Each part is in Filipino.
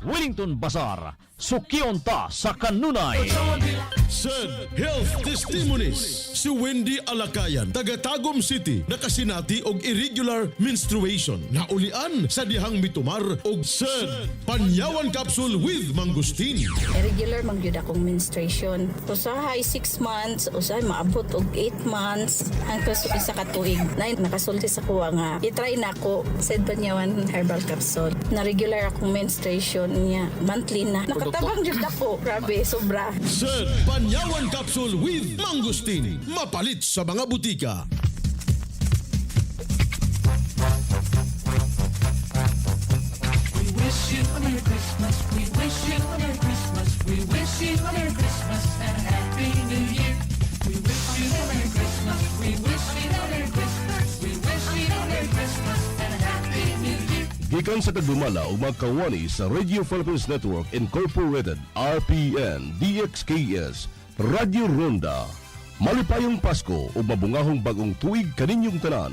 Wellington Bazaar, sukion ta sa kanunay. Said Health Testimonies. Si Wendy Alakayan, taga Tagum City, nakasinati og irregular menstruation. Naulian sa dihang mitumar og said panyawan capsule with mangustin. Irregular magyud akong menstruation. Usahay 6 months, usahay maabot og 8 months hangtod sa isa ka tuig. Nakasulti sa kuha nga i-try na ako said panyawan herbal capsule. Na regular akong menstruation niya monthly na. Nakatabang jud ako, grabe, sobra. Said panyawan capsule with mangustin. Mapalit sa mga butika. We wish you a Merry Christmas. We wish you a Merry Christmas. We wish you a Merry Christmas and a Happy New Year. We wish you a Merry Christmas. We wish you a Merry Christmas. We wish you a Merry Christmas and a Happy New Year. Gikan sa kagdumala o magkawani sa Radio Philippines Network Incorporated RPN DXKS Radio Ronda. Malipayong Pasko o mabungahong bagong tuig kaninyong tanan.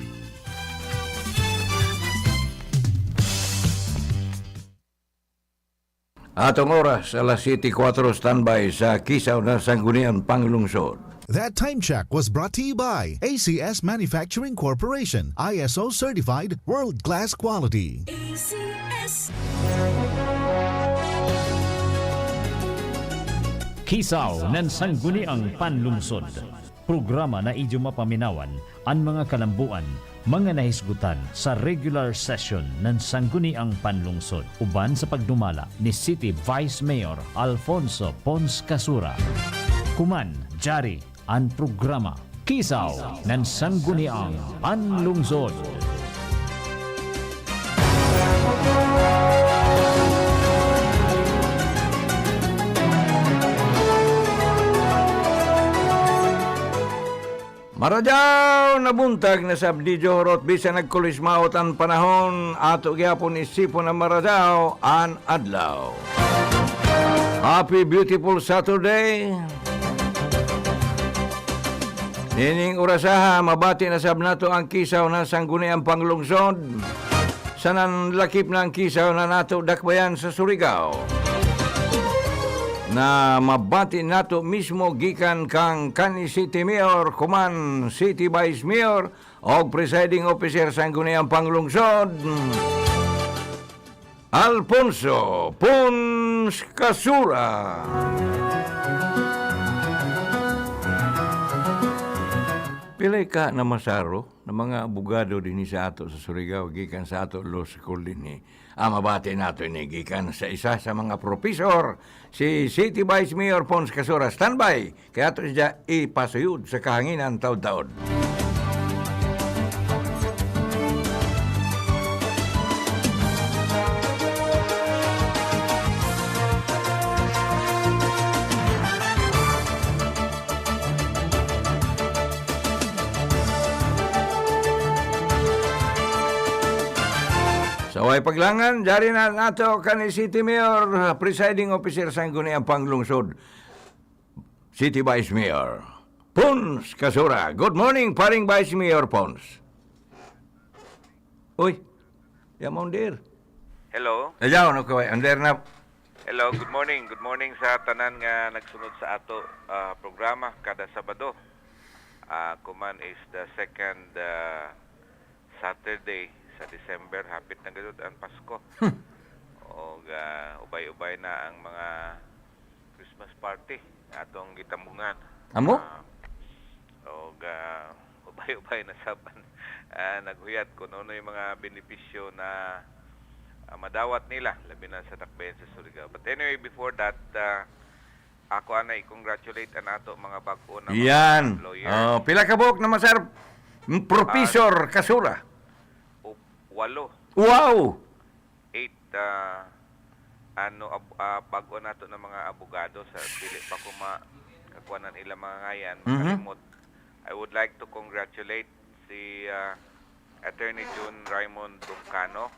Atong oras, alas 7:04 standby sa Kisaw nan Sangguniang Panlungsod. That time check was brought to you by ACS Manufacturing Corporation, ISO certified world-class quality. ACS. Kisaw nan Sangguniang Panlungsod. Programa na idyo mapaminawan ang mga kalambuan, mga nahisgutan sa regular session ng Sangguniang Panlungsod uban sa pagdumala ni City Vice Mayor Alfonso Pons Casura. Kuman, jari ang programa Kisaw ng Sangguniang Panlungsod. Marajaw na buntag na sabdidyo horot bisan nagkulismaot ang panahon ato gyapon isipon ang marajaw an adlaw. Happy beautiful Saturday. Nining orasaha mabati na sab nato ang Kisaw nan Sangguniang Panlungsod. Sanan lakip ng Kisaw na nato dakbayan sa Surigao. Na mabati nato mismo gikan kang kanhi City Mayor, kuman City Vice Mayor o Presiding Officer Sangguniang Panlungsod, Alfonso Pons Casura. Pilay ka na masaro na mga abogado din sa ato sa Surigao, gikan sa ato law school din mabati nato ni gikan sa isa sa mga profesor, si City Vice Mayor Pons Casura. Standby, kaya ato siya ipasuyod sa kahanginan taod-taod. Saway paglangan, jari na nato kanhi City Mayor, Presiding Officer Sangguniang Panlungsod, City Vice Mayor Pons Casura. Good morning, paring Vice Mayor Pons. Uy, yamon dir. Hello. Ayaw, no kaway, under na. Hello, good morning. Good morning sa tanan nga nagsunod sa ato programa kada Sabado. Kuman is the second Saturday sa December, hapit na gud ang Pasko. O ubay-ubay na ang mga Christmas party atong gitambungan. Amo? O ubay-ubay na saban. Naghuyat kung ano yung mga benepisyo na madawat nila, labi na sa takbayan sa Surigao. But anyway, before that, ako ana i-congratulate ang ato mga bago na Yan. mga lawyer. Pila ka buok na masar Professor Casura. 8. Wow! 8 bago nato ng mga abogado sa dili pa ko makakuanan ilang mga ngayan, makalimot. I would like to congratulate si Attorney June Raymond Duncano,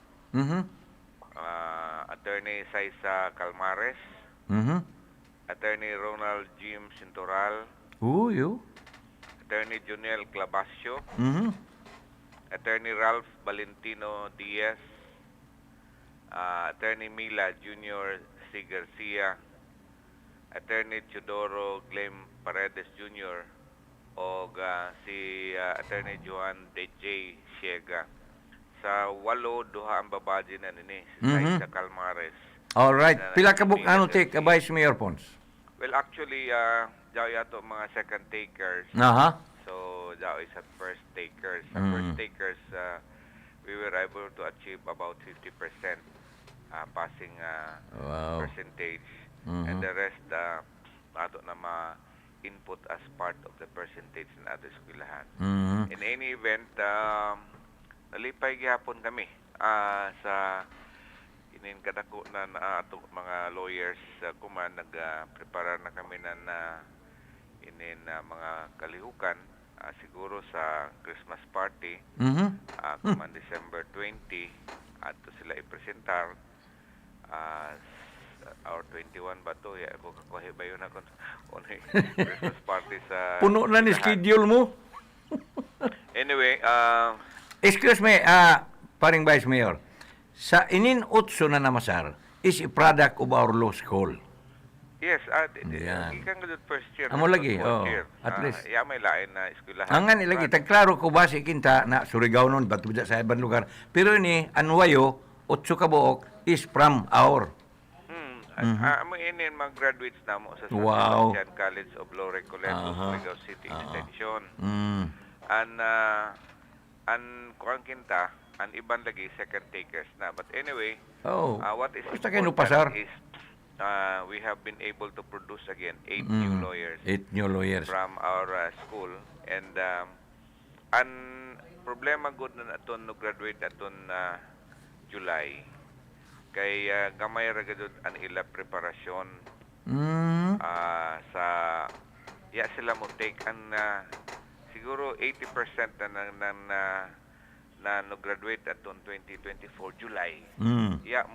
Attorney Saisa Calmares, Attorney Ronald Jim Sintoral, Attorney Junel Clabasio, Attorney Ralph Valentino Diaz, Attorney Mila Jr. C. Garcia, Attorney Teodoro Glem Paredes Jr. o si Attorney Joan DJ Siega. Sa 8 duha ang babaji na nini sa Calmares. Alright. Na Pila ka nag-email take si- Vice Mayor Pons? Well, actually, daw yato mga second takers. Aha. So, daw is at first takers. Sa first takers, we were able to achieve about 50% passing Wow. percentage. And the rest, ato na ma-input as part of the percentage ng ato eskwelahan. In any event, nalipay gihapon kami sa inin kadako na ato mga lawyers kuman nagprepara na kami na inin mga kalihukan siguro sa Christmas party kuman December 20 ato sila ipresentar or 21 ba to ya ako kakuha ba yun ako Christmas party sa Puno na ni schedule mo. anyway Excuse me, paring Vice Mayor. Sa inin utso na namasar is a product of our law school. yes, Yan. ikan gud first year. Amo lagi, fourth oh, year. at least. Ya may lain na eskwelahan. Angan ilagi, tagklaro ko ba si Kinta na Surigao nun, ba't sa ibang lugar. Pero ini, anwayo, utso ka buok is from our. Amo inin mag-graduates na mo sa San Wow. Sebastian College of Law Recollect of Surigao City Extension. An kuang kinta, an iban lagi second takers na. But anyway, Oh, what is basta kayo important pasar. is we have been able to produce again 8 new lawyers 8 new lawyers. from our school, and an problema good na aton no graduate aton July kay gamay ra gud an ila preparasyon sa sila mo take an siguro 80% na no graduate aton 2024 July.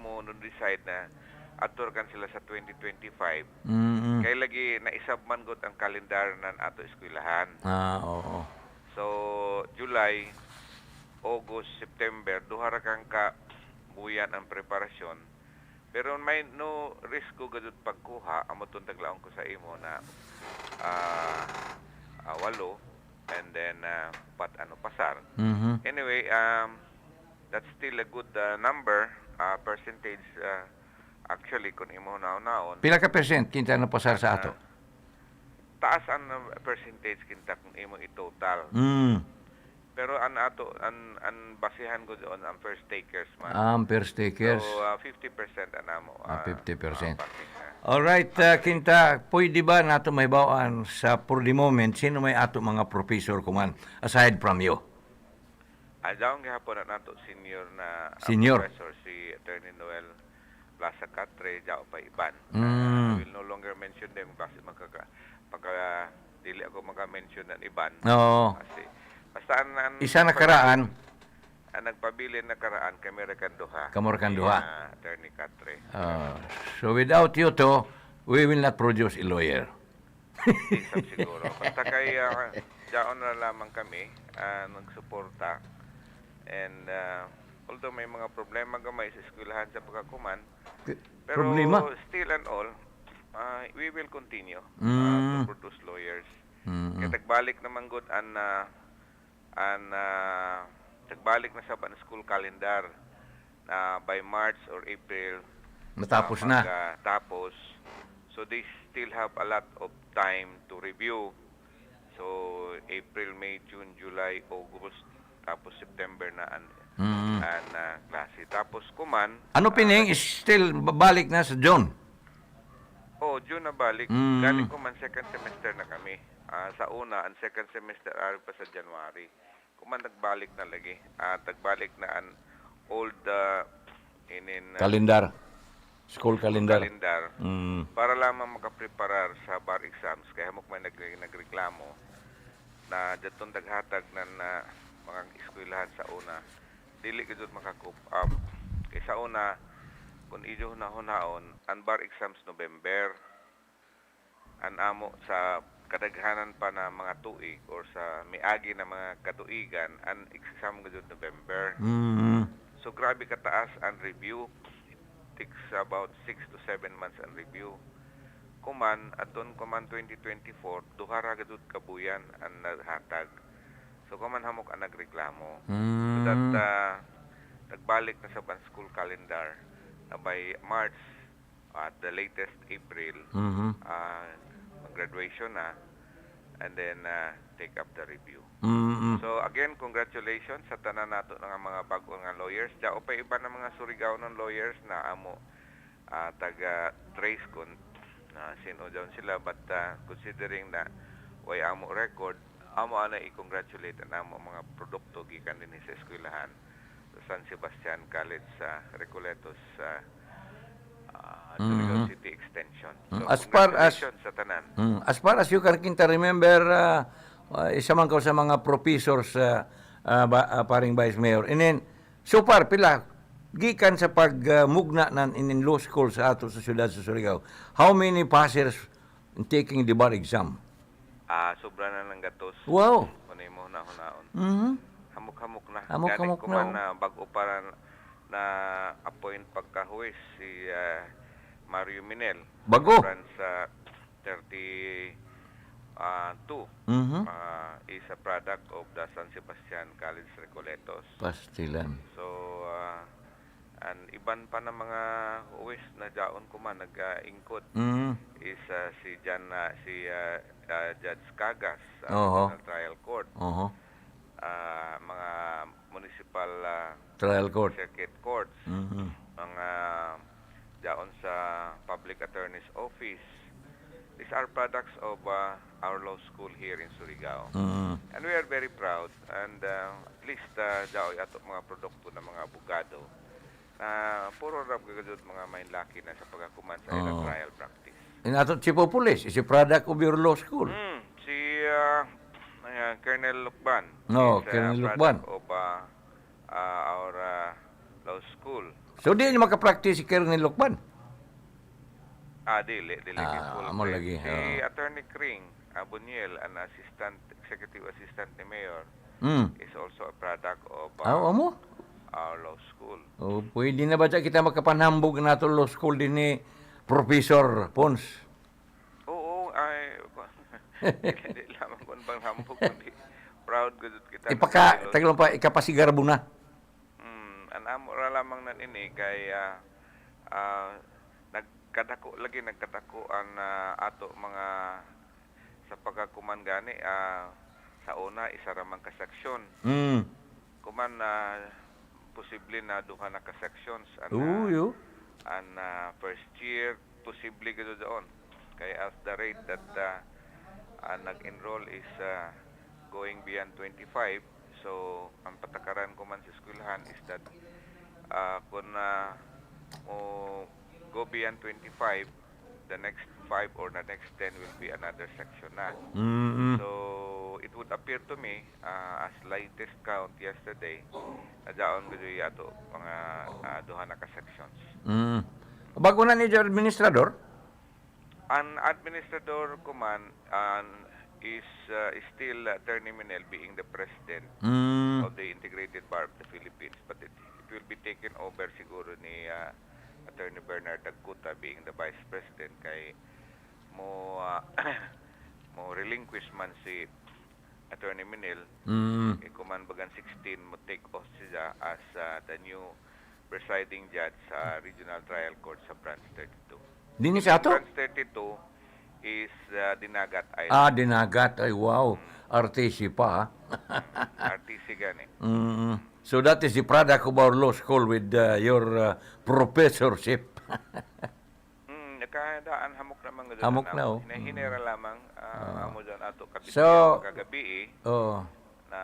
Mo no decide na ator kan sila sa 2025. Kay lagi na isab man gud ang kalendar nan ato eskwelahan. Oo. So July, August, September duha ra kang ka buyan ang preparasyon. Pero may no risk ko gud pagkuha amo tong taglaon ko sa imo na 8 and then pasar. Anyway, that's still a good number percentage actually kung imo naon Pila ka percent Kinta na pasar sa ato? taas ang percentage kinta kung imo i-total. Pero an basihan ko doon ang first takers man. First takers. So 50% anamo. 50%. Alright, Kinta, pwede ba nato may bawaan sa for the moment, sino may ato mga professor kuman, aside from you? Daong gihapon na nato senior na Senior. professor si Attorney Noel Plaza Catre, Jao pa Iban. I will no longer mention them kasi dili ako maka-mention ng Iban. Oo. Kasi basta Isa na karaan. ang nagpabilin na karaan kami rekan duha. Kamo rekan duha. Attorney Catre. So without you two, we will not produce a lawyer. Isang siguro. Basta kay jaon na lamang kami nagsuporta. And although may mga problema gamay sa eskwelahan sa pagkakuman, pero Problema? still and all, we will continue to produce lawyers. Kaya tagbalik naman good tagbalik na sa school calendar na by March or April Natapos na. Tapos, so they still have a lot of time to review. So April, May, June, July, August, tapos September na an klase. Tapos kuman Ano pining is still babalik na sa John? June na balik. Galing kuman second semester na kami. Sa una, ang second semester ari pa sa January. Kuman nagbalik na lagi. Tagbalik na an old Kalendar. School calendar. Para lamang makapreparar sa bar exams. Kaya mo may nagreklamo na datong daghatag ng mga eskwelahan sa una. Dili ka doon makakup up. Kaya sa una, kung ijo hunaon, ang bar exams November. Ang amo sa kadaghanan pa na mga tuig or sa miagi na mga katuigan, ang exam ka doon November. So grabe kataas ang review. takes about 6 to 7 months ang review. Kuman aton kuman 2024 duha ra gud kabuyan ang naghatag. So kuman hamok ang nagreklamo. So that nagbalik na sa ban school calendar na by March at the latest April graduation na and then take up the review. So again, congratulations sa tanan nato nga mga bago nga lawyers. Diao pa iba na mga Surigao ng lawyers na amo taga trace kun sino doon sila, but considering na way amo record, amo ana i-congratulate ang amo mga produkto gikan din sa eskwelahan sa San Sebastian College sa Recoletos Surigao City Extension. So, As far as sa tanan. As far as you can remember, isa man ko sa mga professors paring Vice Mayor. And then, so far, pila, gikan sa pagmugna ng in law school sa ato sa siyudad sa Surigao, how many passers in taking the bar exam? Sobra na ng gatos. Wow. Kunay mo na hunaon. Hamok-hamok na. Hamok-hamok Gani ko man na. bago para na appoint pagkahuwis si Mario Minel. Bago? Sa 32. Is a product of the San Sebastian College Recoletos. Pastilan. So, and iban pa ng mga huwis na daon ko man nag-ingkod is si Judge Cagas sa National Trial Court. Mga municipal Trial Court. circuit courts, mga daon sa Public Attorney's Office. These are products of our law school here in Surigao. And we are very proud. And at least daw ato mga produkto ng mga abogado na puro rab gagawin mga mainlaki na sa pagkakuman sa ilang trial practice. And ato Chief of Police is a product of your law school. Si Colonel Lukban No, is Colonel a Lukban. product of our law school. So, di niyo makapractice si Colonel Lukban? Dili amo lagi. Si Attorney Kring Abuniel, an executive assistant ni Mayor, is also a product of Amo? our law school. Oh, pwede na ba kita makapanhambog na ito law school din ni Professor Pons? Oo, ay hindi lamang kung bang hambog, kundi proud gud kita. Tagalog pa, ikapasigarbo na. An amo ra lamang nan ini kay nagkatako ang ato mga sa pagkakuman gani sa una isa ra man ka section. Kuman posible na duha na ka sections and first year posible gid doon kay as the rate that nag-enroll is going beyond 25, so ang patakaran ko man sa eskwelahan is that kung go beyond 25, the next 5 or the next 10 will be another section na. So, it would appear to me, as latest count yesterday, na daon ko ato mga duha na ka-sections. Bago na ni Administrador? An Administrador ko man is still Attorney Minel being the President of the Integrated Bar of the Philippines, but it will be taken over siguro ni Attorney Bernard Agcuta being the Vice President kay mo relinquish man si Attorney Minil kuman bagan 16 mo take off siya as the new presiding judge sa Regional Trial Court sa Branch 32. Dini sa ato? Branch 32 is Dinagat Island. Dinagat. Ay, wow. RTC pa, RTC gani. So that is the product of our law school with your professorship. Nakadaan hamok naman gud. Hamok na, oh. Hinahinera lamang amo dyan ato kapit So, kagabi na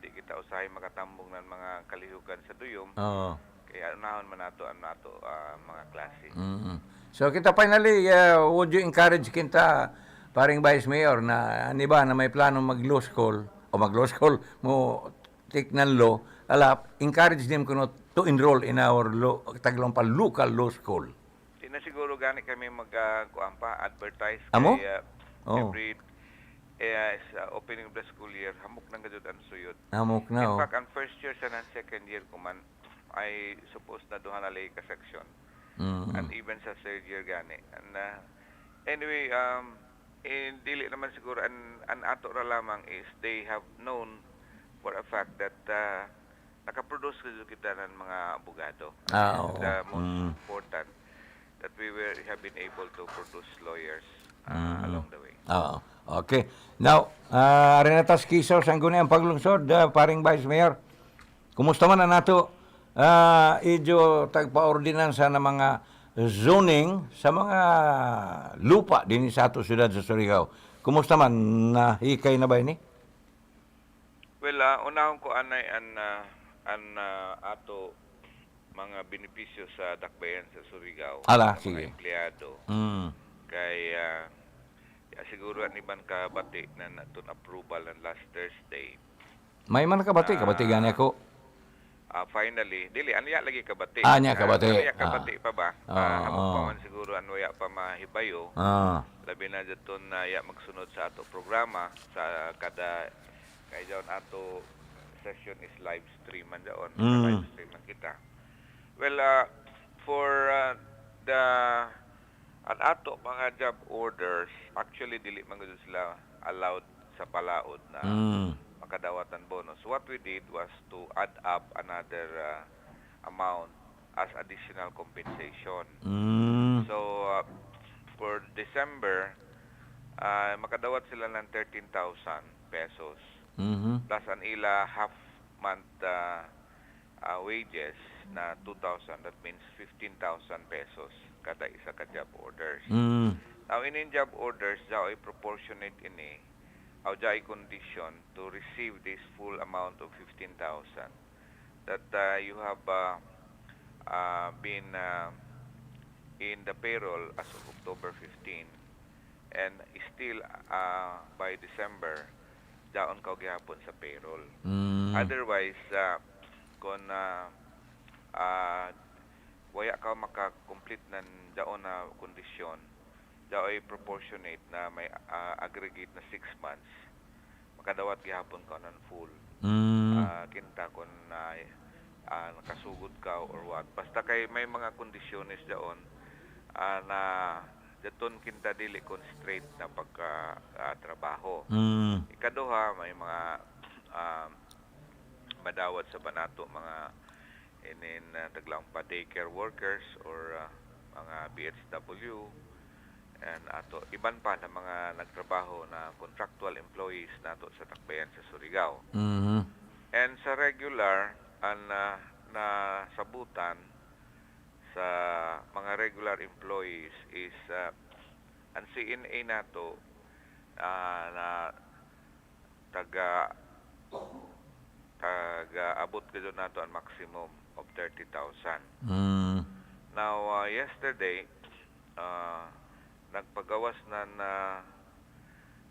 di kita usahay makatambong ng mga kalihukan sa duyom. Kaya unahon man nato ang mga klase. So kita finally, would you encourage kita, paring Vice Mayor, na ani ba na may plano mag-law school mo take ng law, encourage them kuno to enroll in our Tagalog local law school. Di na siguro gani kami advertise Amo? kay every opening of the school year, hamok nang gadud ang suyod. Hamok na, In fact, ang first year sa second year kuman ay supposed na duha na lay ka section. and even sa third year gani. And anyway, dili naman siguro an ato ra lamang is they have known for a fact that nakaproduce kita ng mga abogado. Oo. The most important that we have been able to produce lawyers along the way. Oo. Okay. Now, Renatas Kisaw, Sangguniang Panlungsod, paring Vice Mayor. Kumusta man na nato? Idyo tagpa-ordinansa ng mga zoning sa mga lupa din sa ato syudad sa Surigao. Kumusta man? Hikay na ba ini? Well, unahon ko anay an ato mga benepisyo sa dakbayan sa Surigao. Ala, sa sige. mga empleyado. Kay siguro ang iban ka bati na natun approval ng last Thursday. May man kabati gani ako. Finally, dili anya lagi kabati. Anya kabati. Anya kabati pa ba? Amo pa man siguro anoya pa mahibayo. Labi na daton na magsunod sa ato programa sa kada kay daw ato session is live stream man daon. Live stream man kita. Well, for the an ato mga job orders, actually dili man gud sila allowed sa palaod na makadawatan bonus. What we did was to add up another amount as additional compensation. So for December, makadawat sila ng 13,000 pesos. Plus an ila half month wages na 2,000. That means 15,000 pesos kada isa ka job orders. Now in job orders, daw ay proportionate ini how jay condition to receive this full amount of 15,000 that you have been in the payroll as of October 15 and still by December daon ka gihapon sa payroll. Otherwise kung waya ka maka-complete ng daon na kondisyon, daw ay proportionate na may aggregate na 6 months, makadawat gihapon ka ng full. Kinta kung nakasugod ka or what. Basta kay may mga kondisyones daon na daton kinta dili constraint na pagka-trabaho. Ikaduha, may mga madawat sa banato, mga taglaong pa daycare workers or mga BHW and ato iban pa na mga nagtrabaho na contractual employees nato sa takbayan sa Surigao. And sa regular na sabutan sa mga regular employees is ang CNA nato na taga abot gid nato ang maximum of 30,000. Now yesterday nagpagawas na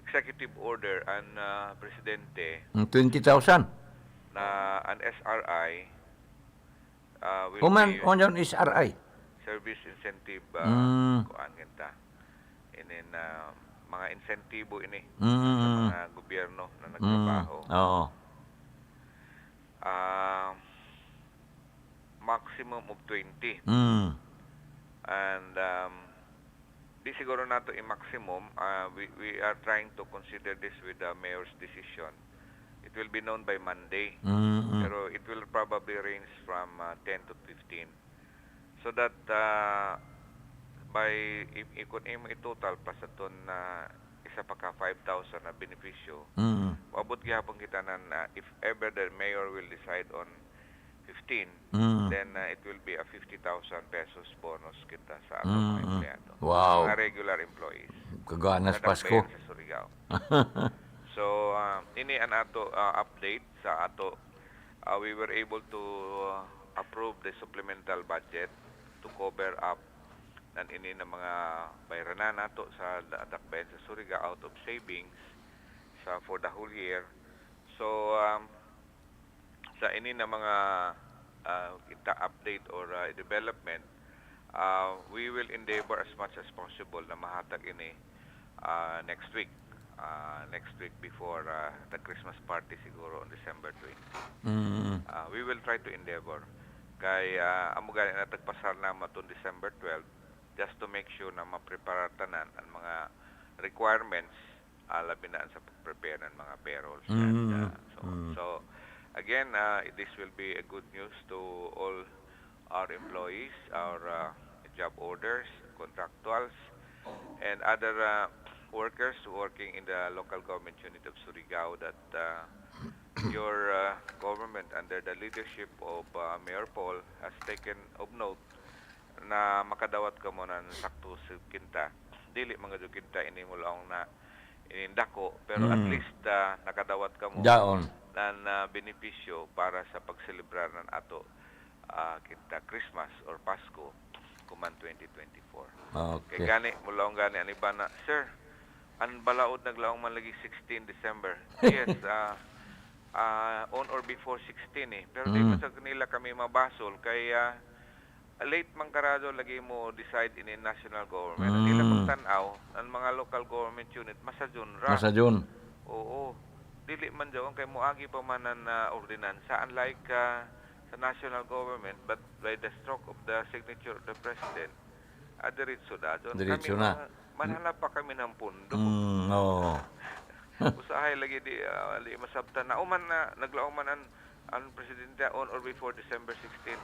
executive order ang presidente 20,000. na an SRI will be On SRI. service incentive kuan kita. Inin mga insentibo ini sa mga gobyerno na nagtrabaho. Oo. Maximum of 20. And di siguro nato i-maximum. We are trying to consider this with the mayor's decision. It will be known by Monday. Pero it will probably range from 10 to 15. So that by ikon imo i-total pa sa ton na isa pa ka 5,000 na benepisyo. Abot gyapon kita na if ever the mayor will decide on 15, then it will be a 50,000 pesos bonus kita sa ato mga empleyado. Wow. Mga regular employees. Kaganas Sa Pasko. Dakbayan sa Surigao. So, ini ang ato update sa ato. We were able to approve the supplemental budget to cover up nan ini na mga bayranan nato sa Dakbayan sa Surigao out of savings for the whole year. So, sa ini na mga kita update or development, we will endeavor as much as possible na mahatag ini next week before the Christmas party siguro on December 20. We will try to endeavor. Kay amo gani na tagpasar na matong December 12 just to make sure na maprepare tanan ang mga requirements labi na sa pag-prepare ng mga payrolls. So again, this will be a good news to all our employees, our job orders, contractuals, and other workers working in the local government unit of Surigao that your government under the leadership of Mayor Paul has taken of note na makadawat ka mo ng sakto sa kinta. Dili mga kinta ini mo lang na inindako pero at least nakadawat ka mo Daon. ng benepisyo para sa pagselebrar ng ato kinta Christmas or Pasko kuman 2024. Okay. Kay gani mo lang gani ani ba na sir ang balaod naglaong man lagi 16 December. Yes, on or before 16 eh. Pero di pa sa kanila kami mabasol kaya late man karado lagi mo decide in a national government. Ang ila pagtanaw ang mga local government unit masadyon ra. Masadyon. Oo. Dili man daw kay moagi pa man ang ordinansa unlike sa national government but by the stroke of the signature of the president diretso da. Diretso na. Manhanap pa kami ng pundo. Oo. Usahay lagi di masabtan na uman na naglaong man ang presidente on or before December 16.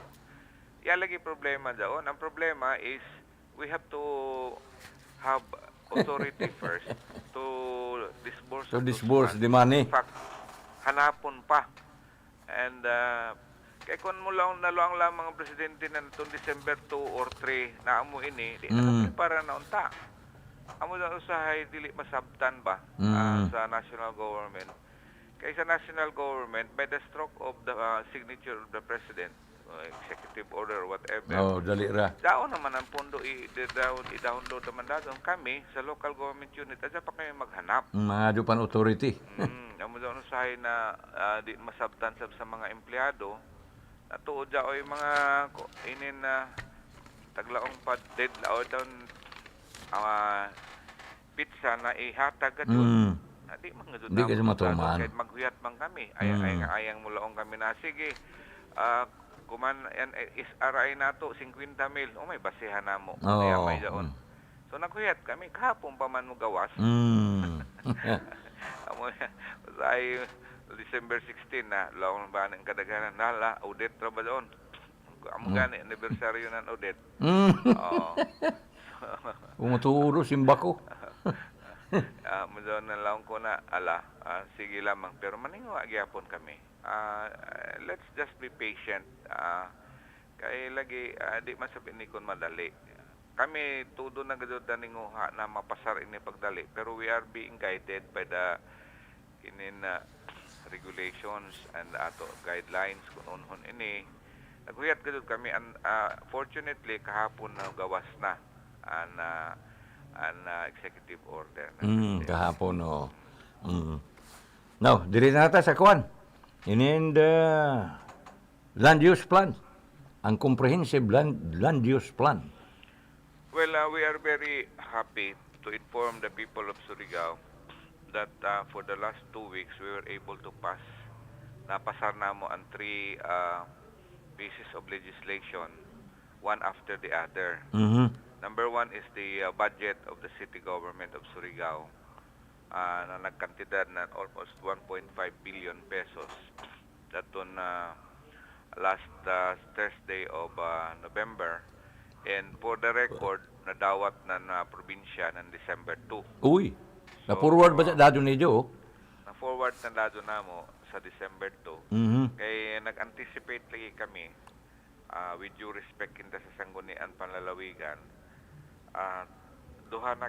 Ya lagi problema daon. Ang problema is we have to have authority first to disburse the money. In fact, hanapon pa. And kay kun mo lang naluang lang mga presidente na itong December 2 or 3 na amo ini, di na para na unta. Amo daw usahay dili masabtan ba sa national government. Kay sa national government by the stroke of the signature of the president, executive order whatever. Oh, dali ra. Daon naman ang pondo i-download naman daw kami sa local government unit adya pa kami maghanap. Mga dupan authority. Amo daw usahay na di masabtan sa mga empleyado. Natuod daw ay mga inin taglaong pa deadline daw pizza na ihatag ka doon. Di man nga doon. Di kasi matuman. Kahit maghuyat man kami. Ayang mulaong kami na. Sige, kuman is aray na to, 50 mil. May basihan na mo. Kaya may daon. So naghuyat kami. Kahapon pa man mo gawas. Ay, December 16 na. Laong ba ng kadaganan. Nala, audit ra ba doon? Amo gani, anniversary ng audit. Umuturo, simba ko. Doon na lang ko na, sige lamang. Pero maningo agyapon kami. Let's just be patient. Kaya lagi, di man sabihin ni kon madali. Kami, tudo na gadod na ninguha na mapasar ini pagdali. Pero we are being guided by the regulations and ato guidelines kung unhon ini. Naghuyat gadod kami. Fortunately, kahapon na gawas na an executive order. Kahapon, Now, diri na ta sa kuan. In the land use plan. Ang comprehensive land use plan. Well, we are very happy to inform the people of Surigao that for the last 2 weeks we were able to pass. Napasar na mo ang 3 pieces of legislation, one after the other. Number 1 is the budget of the city government of Surigao na nagkantidad na almost 1.5 billion pesos. That on last Thursday of November. And for the record, nadawat na probinsya ng December 2. Uy, na-forward ba sa dado niyo? Na-forward na dado na mo sa December 2. Kaya nag-anticipate lagi kami with due respect kinta sa Sangguniang Panlalawigan. Duha na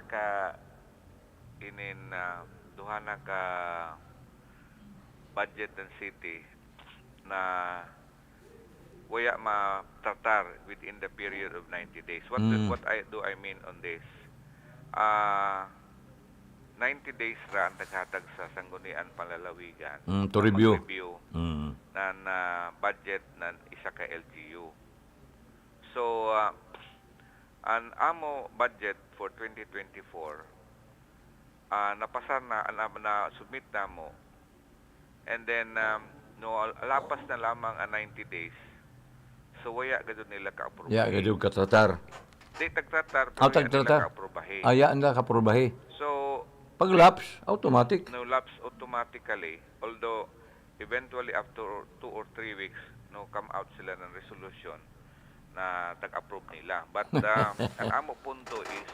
ka budget ng city na waya ma-tratar within the period of 90 days. What do I mean on this? 90 days ra ang naghatag sa Sangguniang Panlalawigan to review ng budget ng isa ka LGU. So, ang amo budget for 2024 napasar na submit na mo, and then no lapas na lamang ang 90 days So waya gud nila ka-approve. Ya, gadyo katatar. Di tagtratar Aw, pero waya nila tagtratar. ka-aprobahe. Aya na kaprobahe. So Pag lapse, automatic. no lapse automatically, although eventually after 2 or 3 weeks no come out sila ng resolution na tag-approve nila. But ang amo punto is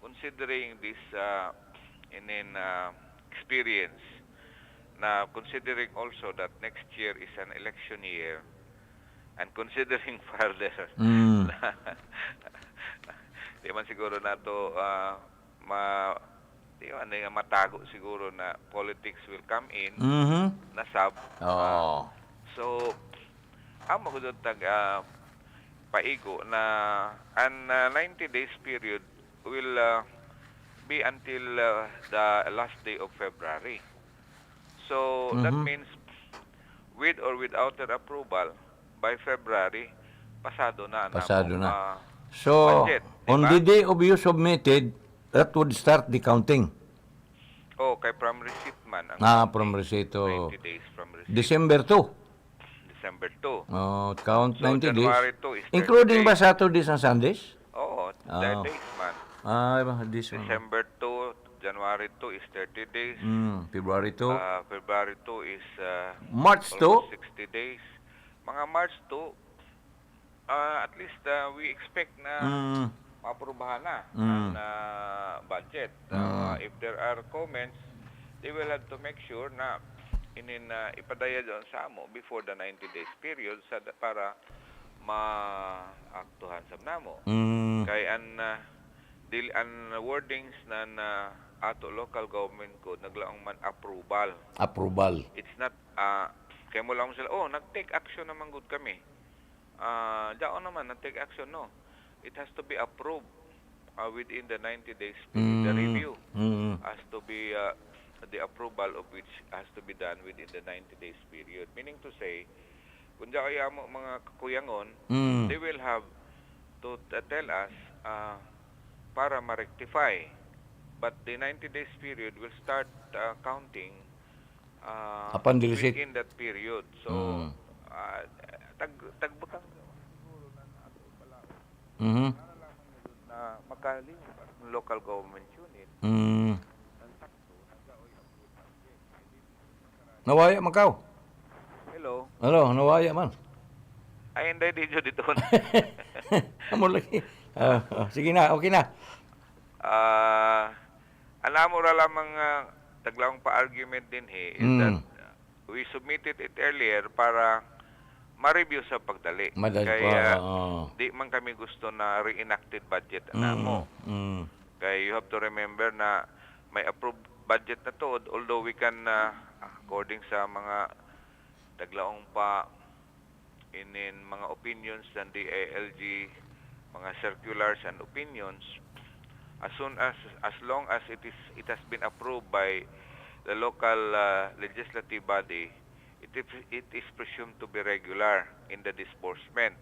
considering this experience, na considering also that next year is an election year, and considering further di man siguro nato di man nga matago siguro na politics will come in na sab. Oh. So amo ko tag paigo na an 90 days period will be until the last day of February. So that means with or without their approval by February pasado na Pasado namo, na. So, budget, on diba? the day of you submitted, that would start the counting. Oh, kay from receipt man ang From receipt to 90 days from receipt. December 2. December 2. Oh, count So, 90 January days. 2 is 30 Including ba days. Saturdays and Sundays? Oh, 30 days man. This one. December 2, January 2 is 30 days. February 2. February 2 is March 2. almost 60 days. Mga March 2, at least we expect na maaprubahan na ang budget. If there are comments, they will have to make sure na ipadaya doon sa amo before the 90 days period para maaktuhan sa namo. Kay ang wordings na ato local government code naglaong man approval. Approval. It's not kaya mo lang sila nag-take action naman good kami. Daon naman nag-take action, no. It has to be approved within the 90 days period. The review has to be the approval of which has to be done within the 90 days period. Meaning to say, kung kaya mo mga kakuyangon, they will have to tell us para ma-rectify. But the 90 days period will start counting Upon the receipt. within that period. So, tagbutang na makalim local government unit. Nawaya Macau. Hello. Hello, nawaya man. Ay, hindi dito. Amo lagi. Sige na, okay na. Alam mo ra lamang taglawang pa-argument din is that we submitted it earlier para ma-review sa pagdali. Madali Kaya pa. di man kami gusto na re-enacted budget na mo. Kaya you have to remember na may approved budget na to, although we can according sa mga taglaong pa mga opinions ng DILG, mga circulars and opinions, as long as it has been approved by the local legislative body, it is presumed to be regular in the disbursement.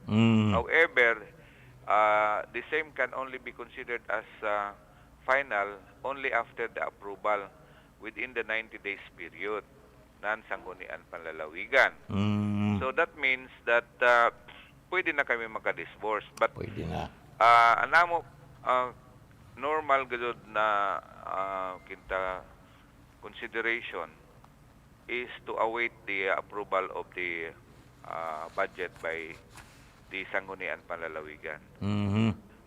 However, the same can only be considered as final only after the approval within the 90 days period nan Sangguniang Panlalawigan. So that means that pwede na kami makadisburse. But Pwede na. anamo normal gud na kinta consideration is to await the approval of the budget by the Sangguniang Panlalawigan.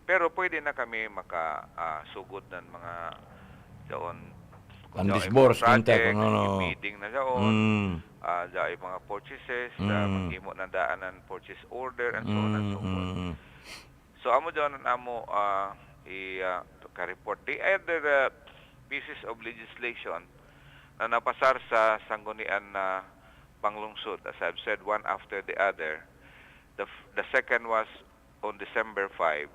Pero pwede na kami makasugod ng mga doon Undisbursed kinta kuno. meeting na doon. Dahil mga purchases, maghimo ng daanan purchase order and so on and so forth. So amo doon amo ka-report the other pieces of legislation na napasar sa Sangguniang Panlungsod, as I've said, one after the other. The second was on December 5,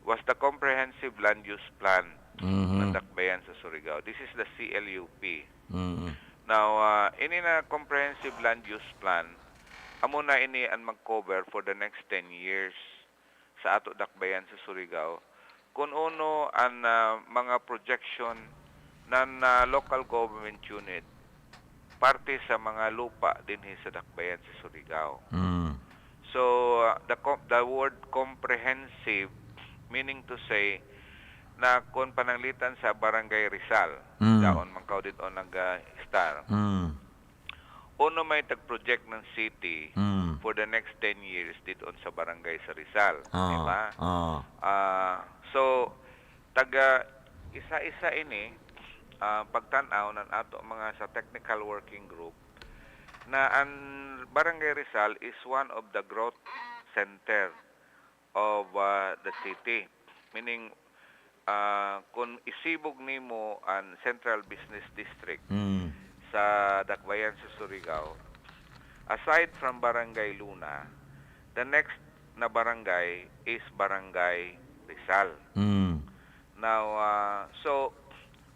was the Comprehensive Land Use Plan ng Dakbayan sa Surigao. This is the CLUP. Now, ini na Comprehensive Land Use Plan, amo na ini ang mag-cover for the next 10 years sa ato Dakbayan sa Surigao. Kung uno ang mga projection ng local government unit parte sa mga lupa din sa Dakbayan sa Surigao. So the word comprehensive meaning to say na kung pananglitan sa Barangay Rizal, daon man kaw dito nag-star. Uno may tag-project ng city for the next 10 years dito sa barangay sa Rizal. Diba? So, taga isa-isa ini, pagtanaw ng ato mga sa technical working group, na ang Barangay Rizal is one of the growth center of the city. Meaning, kung isibog nimo ang Central Business District sa Dakbayan sa Surigao, aside from Barangay Luna, the next na barangay is Barangay Rizal. Now, so,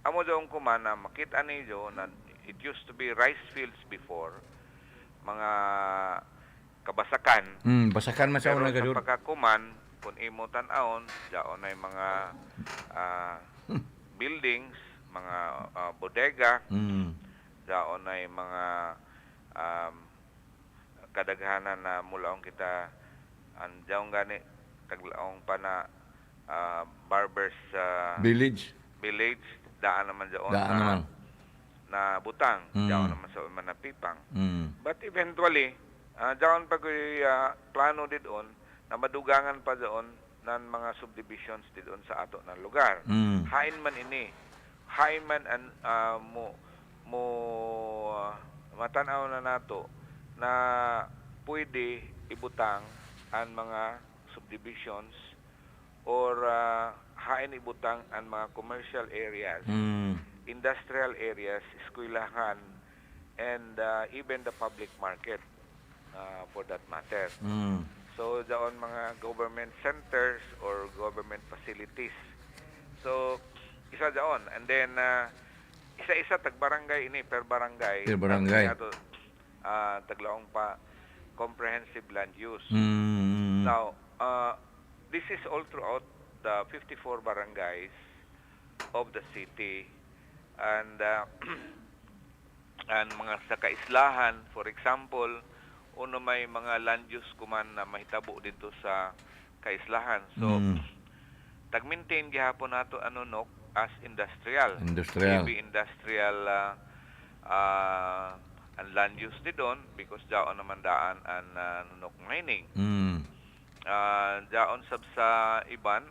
amo daw kuman na makita niyo na it used to be rice fields before, mga kabasakan. Basakan man sa Pero una gadud. sa pagkakuman, kung imo tan-awon, daon ay mga buildings, mga bodega, daon ay mga kadaghanan na mulaong kita andiyaw gani taglaong pa na barbers Village. daan naman daon Daan naman. na butang, daon naman sa mga pipang. But eventually, daon pag plano didon na madugangan pa doon ng mga subdivisions didon sa ato ng lugar. Hain man ini. Hain man mo matanaw na nato na pwede ibutang ang mga subdivisions or hain ibutang ang mga commercial areas, industrial areas, eskwelahan, and even the public market for that matter. So, doon mga government centers or government facilities. So, isa doon. And then, isa-isa tag-barangay ini, per barangay. Per barangay. Taglaong pa comprehensive land use. Now, this is all throughout the 54 barangays of the city. And and mga sa kaislahan, for example, uno may mga land use kuman na mahitabo dito sa kaislahan. So, tag-maintain gihapon nato anunok as industrial. Heavy industrial ang land use didon because daon naman daan ang nunok mining. Daon sab sa iban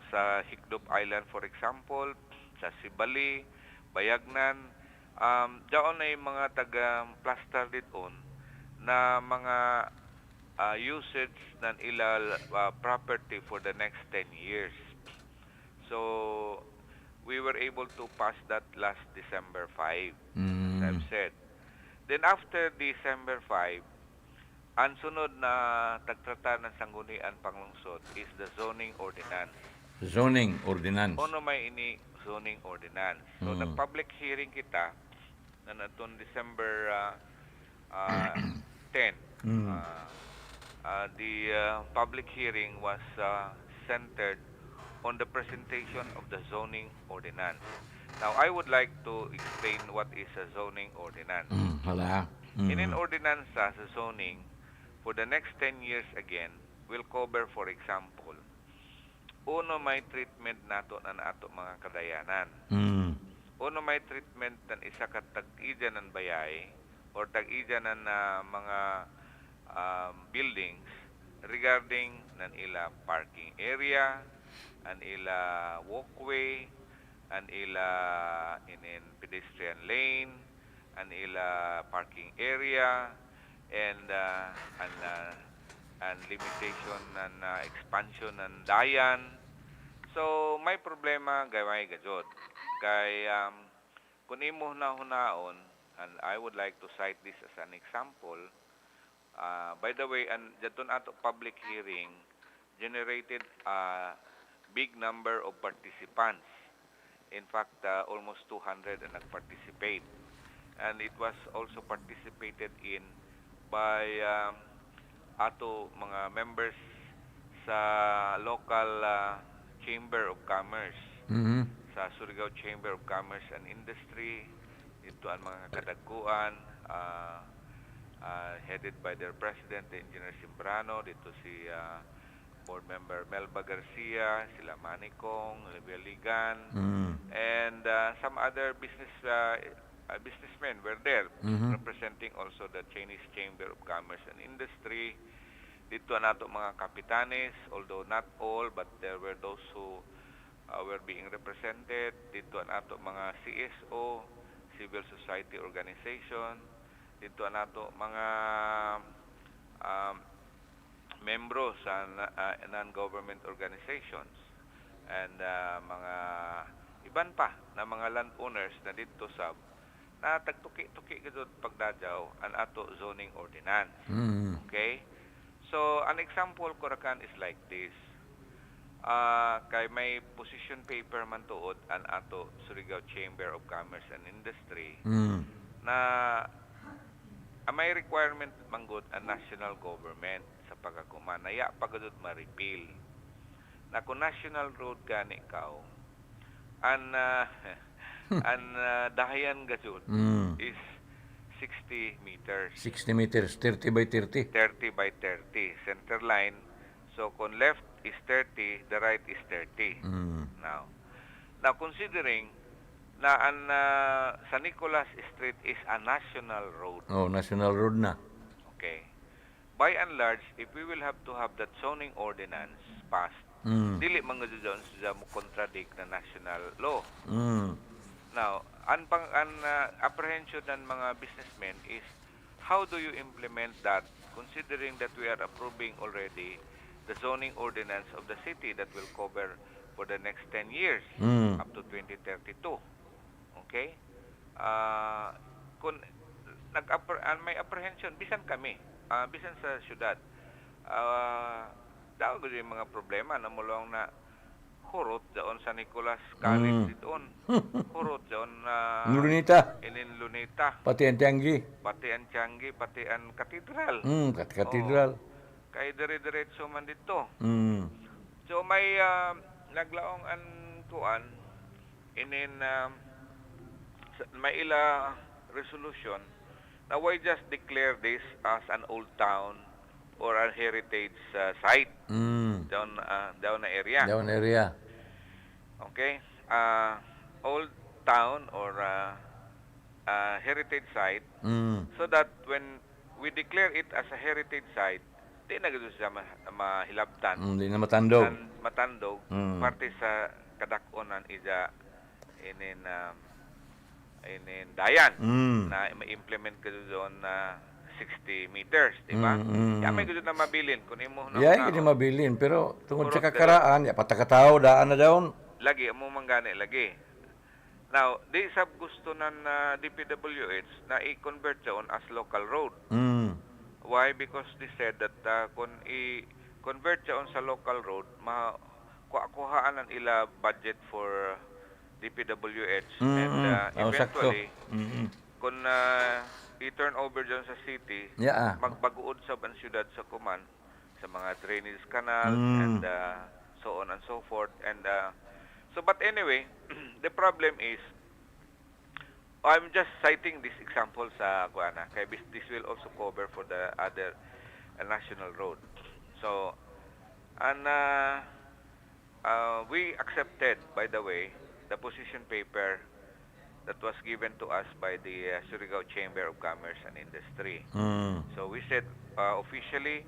sa Hikdop Island, for example, sa Sibali, Bayagnan, daon ay mga taga-plaster didon na mga usage ng ilal property for the next 10 years. So, we were able to pass that last December 5, as I've said. Then after December 5, ang sunod na tagtrata ng Sangguniang Panlungsod is the zoning ordinance. Zoning ordinance. Ono may ini zoning ordinance. So, nag-public hearing kita na natun December 10. The public hearing was centered on the presentation of the zoning ordinance. Now, I would like to explain what is a zoning ordinance. In an ordinance sa zoning, for the next 10 years again, will cover, for example, uno may treatment nato na ato mga kadayanan. Uno may treatment ng isa ka tag-ija ng bayay or tag-ija ng mga buildings regarding ng ila parking area, an ila walkway, an ila in pedestrian lane, an ila parking area, and limitation ng expansion ng dayan. So, may problema gaway gajod. Kay kung imo hunaon, and I would like to cite this as an example. By the way, and jaton ato public hearing generated a big number of participants. In fact, almost 200 na nag-participate. And it was also participated in by ato mga members sa local Chamber of Commerce, sa Surigao Chamber of Commerce and Industry, ito ang mga kadagkuan, headed by their president, Engineer Simbrano, dito si board member Melba Garcia, sila Manicong, Olivia Ligan, and some other businessmen were there, representing also the Chinese Chamber of Commerce and Industry. Dito nato mga kapitanes, although not all, but there were those who were being represented. Dito nato mga CSO, civil society organization. Dito nato mga membro sa non-government organizations and mga iban pa na mga landowners na dito sa na tagtuki-tuki gud pagdadyaw an ato zoning ordinance. Okay? So an example ko rakan is like this. Kay may position paper man tuod an ato Surigao Chamber of Commerce and Industry na may requirement manggod ang national government sa pagkakuman. Naya pagadod ma-repeal. Na kung national road gani ikaw, an dahayan gadud is 60 meters. 60 meters, 30 by 30. 30 by 30. Center line. So kung left is 30, the right is 30. Now considering na ang San Nicolas Street is a national road. Oh, national road na. Okay. By and large, if we will have to have that zoning ordinance passed, dili man gud doon sa mo contradict na national law. Now, an apprehension ng mga businessmen is how do you implement that considering that we are approving already the zoning ordinance of the city that will cover for the next 10 years up to 2032. Okay? Kung may apprehension, bisan kami, bisan sa syudad, daw gud yung mga problema na mulong na hurot doon sa Nicolas College doon. Hurot doon na Lunita. Lunita. Pati ang Tianggi. Pati ang Tianggi, pati ang katedral. Katedral. Kay dire-diretso man dito. So may naglaong an tuan inin may ila resolution na why just declare this as an old town or a heritage site down na area. Down area. Okay? Old town or heritage site so that when we declare it as a heritage site, di na gito siya mahilabtan. Di na matandog. Matandog. Parte sa kadak-onan ija inin dayan na ma-implement ka doon na 60 meters, di ba? Yan may gusto na mabilin. Kung imo na hindi mabilin. Pero tungkol sa kakaraan, patakataw, daan na daon. Lagi, amo manggani, lagi. Now, di sab gusto ng DPWH na i-convert doon as local road. Why? Because they said that kung i-convert doon sa local road, kuhaan ang ila budget for DPWH and eventually kung i-turn over dyan sa city, magbaguod sa ang syudad sa Kuman sa mga drainage canal and so on and so forth. And so but anyway, the problem is I'm just citing this example sa Guana kay this will also cover for the other national road. So and we accepted, by the way, the position paper that was given to us by the Surigao Chamber of Commerce and Industry. So we said officially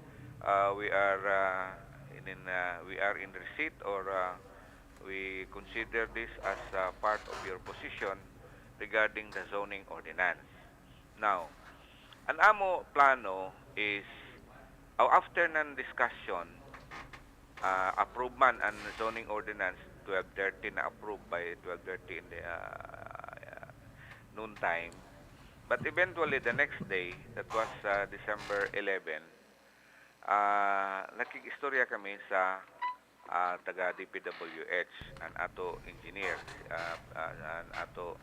we are in receipt or we consider this as part of your position regarding the zoning ordinance. Now, an amo plano is after ng discussion, approve man ang zoning ordinance 12:30 na approved by 12:30 in the noon time. But eventually the next day, that was December 11, nakikistorya kami sa taga DPWH, ang ato engineer, ang ato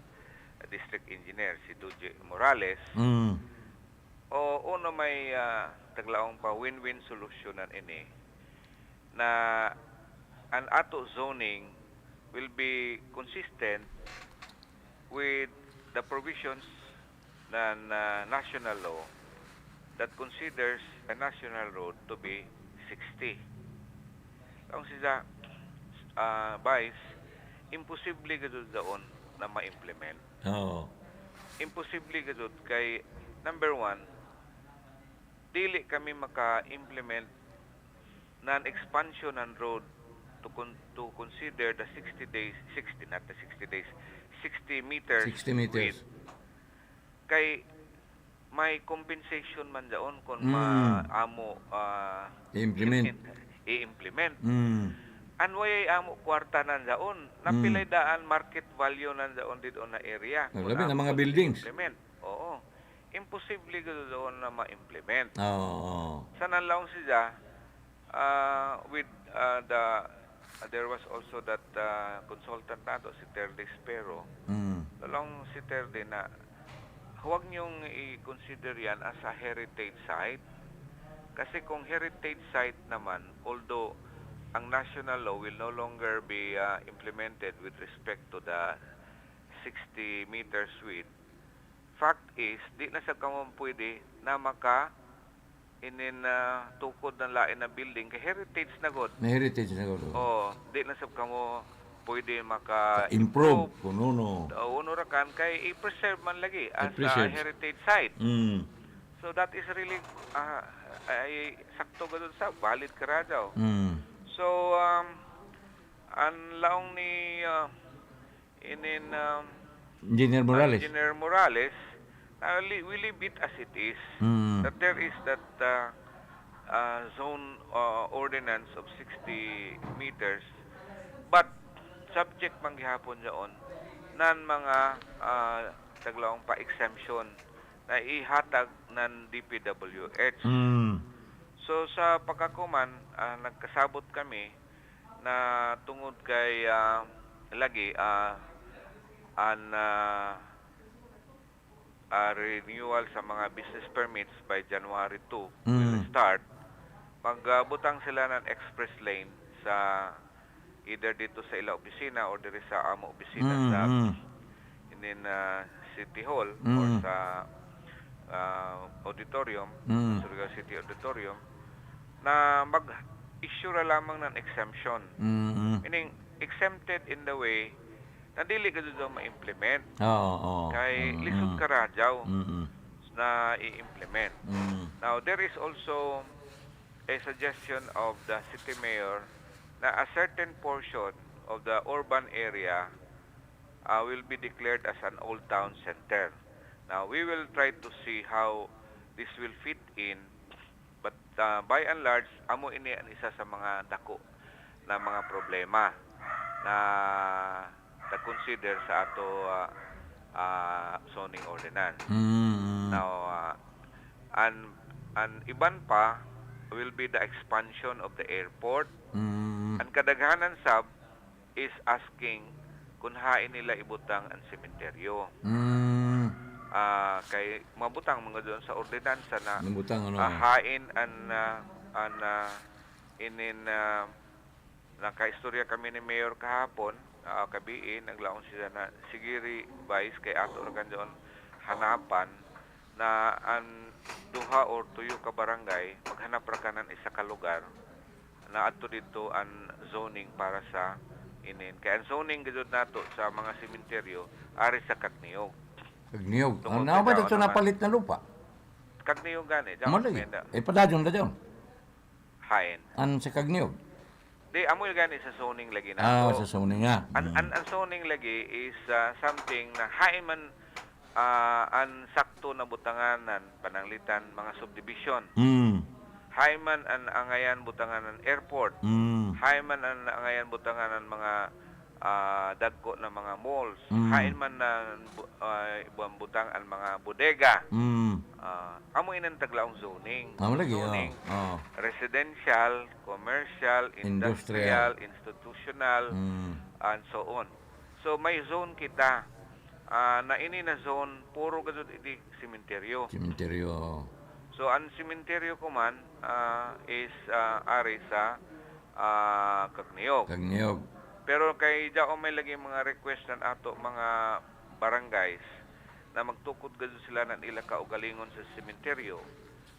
district engineer, si Duje Morales. Uno may taglaong pa win-win solution ini na ang ato zoning will be consistent with the provisions ng national law that considers a national road to be 60. Ang siya, Vice, imposible gadud daon na ma-implement. Oo. Imposible gadud kay number one, dili kami maka-implement nan expansion ng road to consider the 60 days, 60 not the 60 days, 60 meters 60 meters. width. Kay may compensation man daon kung maamo i-implement. Anway amo kwarta nan daon. Napilay daan market value nan daon dito na area. Labi na mga buildings. Implement. Oo. Imposible gud doon na ma-implement. Oo. Sa nanlaong siya with there was also that consultant nato si Terde Espero. Lalong si Terde na huwag niyong i-consider yan as a heritage site. Kasi kung heritage site naman, although ang national law will no longer be implemented with respect to the 60 meters width, fact is, di na sa kamon pwede na tukod ng lain na building kay heritage na god. May heritage na gud. Oh, di na sa kamo pwede improve kuno. Uno ra kan kay i-preserve man lagi as a heritage site. So that is really ay sakto gud sa valid karajaw. So ang laong ni Engineer Morales. Engineer Morales, we leave it as it is. That there is that zone ordinance of 60 meters, but subject man gihapon diyon nan mga taglaong pa-exemption na ihatag ng DPWH. So sa pagkakuman, nagkasabot kami na tungod kay lagi renewal sa mga business permits by January 2 will start. Magbutang sila ng express lane sa either dito sa ila opisina or dito sa amo opisina sa City Hall or sa auditorium, Surigao City Auditorium, na mag-issue lamang ng exemption. Meaning, exempted in the way na dili ka doon ma-implement. Kay lisod ka radyaw na i-implement. Now, there is also a suggestion of the city mayor na a certain portion of the urban area will be declared as an old town center. Now, we will try to see how this will fit in, but by and large, amo ini ang isa sa mga dako na mga problema na consider sa ato zoning ordinance. Now, an iban pa will be the expansion of the airport. Ang kadaghanan sab is asking kung hain nila ibutang ang sementeryo. Kay mabutang mga doon sa ordinansa na hain nakaistorya kami ni Mayor kahapon, kabiin, naglaon sila na sigiri vice kay ato ra kan doon hanapan na ang duha or tuyo ka barangay maghanap ra kanan isa ka lugar na adto dito ang zoning para sa kaya ang zoning gid nato sa mga sementeryo ari sa Kagniyog. Ano ba dito napalit na lupa? Kagniyog gani. Padadyon na dyan. Hain. An sa Kagniyog? Di, amoy gani sa zoning lagi na. Sa zoning nga. Ang zoning lagi is something na hain man ang sakto na butanganan, pananglitan, mga subdivision. Hain man ang angayan butanganan airport. Hain man ang angayan butanganan mga dagko na mga malls. Hain man na butang ang mga bodega. Amo inang taglaong zoning. Zoning. Residential, commercial, industrial, institutional, and so on. So may zone kita na ini na zone puro gadud iti sementeryo. So ang sementeryo ko man is ari sa Kagniyog. Pero kay Jao may lagi mga request ng ato mga barangays na magtukod gadud sila ng ila kaugalingon sa sementeryo.